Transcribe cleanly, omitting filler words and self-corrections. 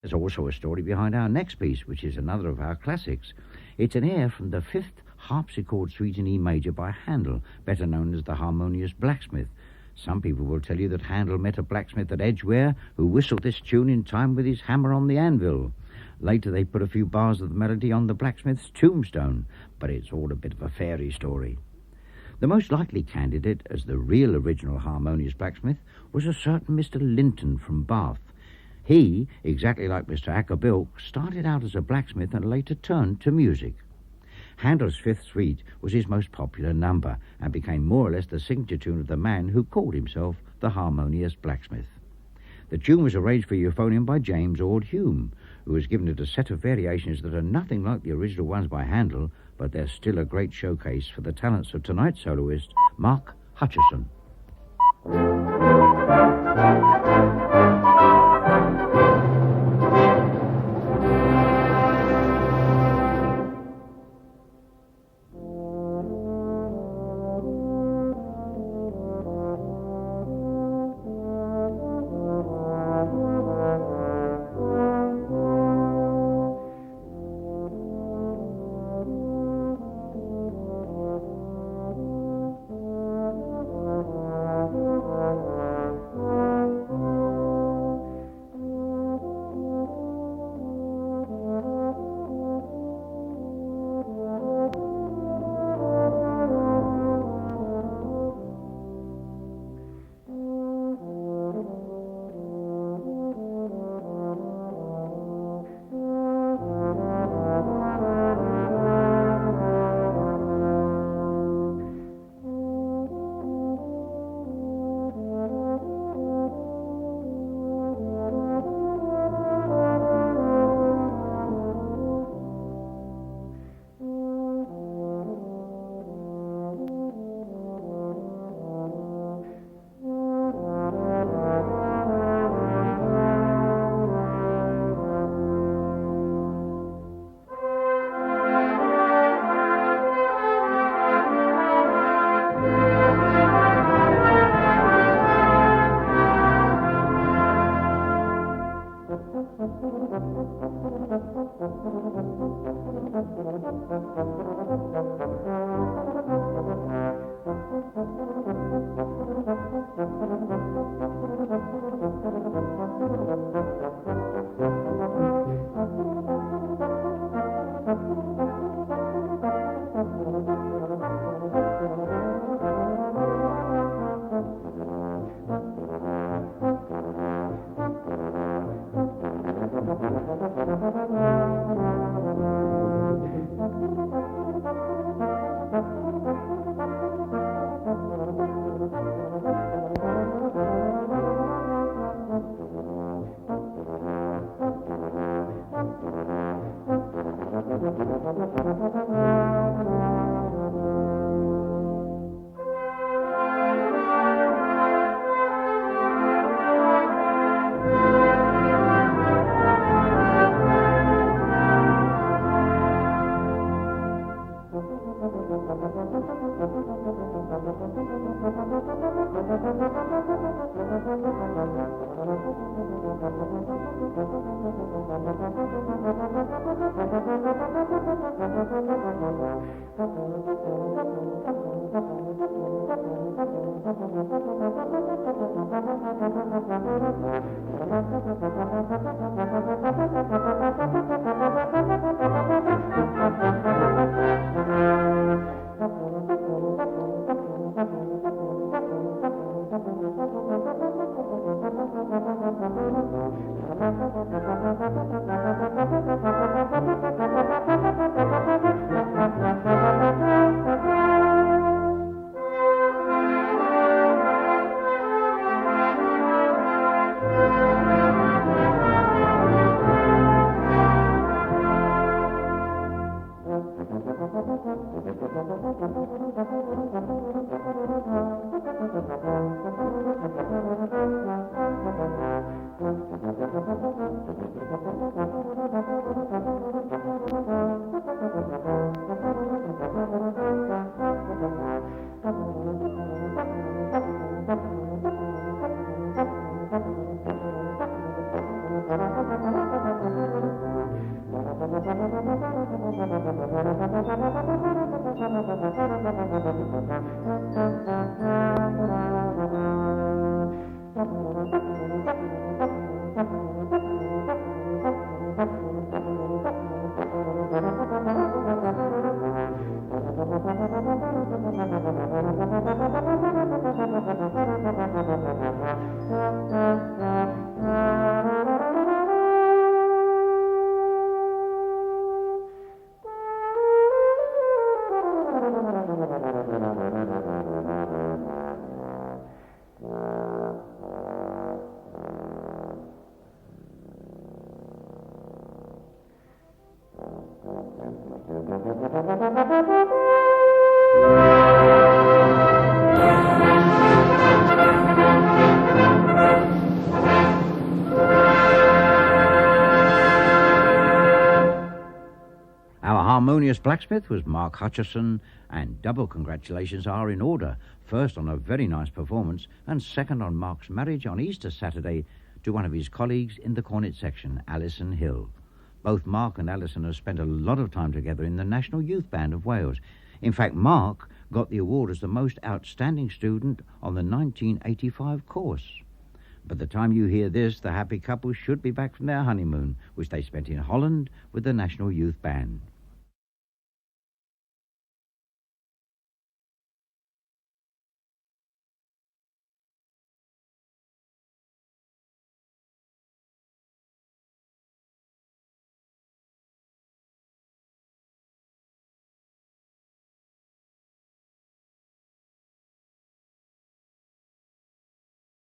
There's also a story behind our next piece, which is another of our classics. It's an air from the Fifth Harpsichord Suite in E major by Handel, better known as the Harmonius Blacksmith. Some people will tell you that Handel met a blacksmith at Edgware who whistled this tune in time with his hammer on the anvil. Later they put a few bars of the melody on the blacksmith's tombstone, but it's all a bit of a fairy story. The most likely candidate as the real original Harmonious Blacksmith was a certain Mr. Linton from Bath. He, exactly like Mr. Acker-Bilk, started out as a blacksmith and later turned to music. Handel's Fifth Suite was his most popular number and became more or less the signature tune of the man who called himself the Harmonious Blacksmith. The tune was arranged for euphonium by James Ord Hume, who has given it a set of variations that are nothing like the original ones by Handel, but they're still a great showcase for the talents of tonight's soloist, Mark Hutcherson. Our Harmonius Blacksmith was Mark Hutcherson, and double congratulations are in order. First on a very nice performance, and second on Mark's marriage on Easter Saturday to one of his colleagues in the cornet section, Alison Hill. Both Mark and Alison have spent a lot of time together in the National Youth Band of Wales. In fact, Mark got the award as the most outstanding student on the 1985 course. By the time you hear this, the happy couple should be back from their honeymoon, which they spent in Holland with the National Youth Band.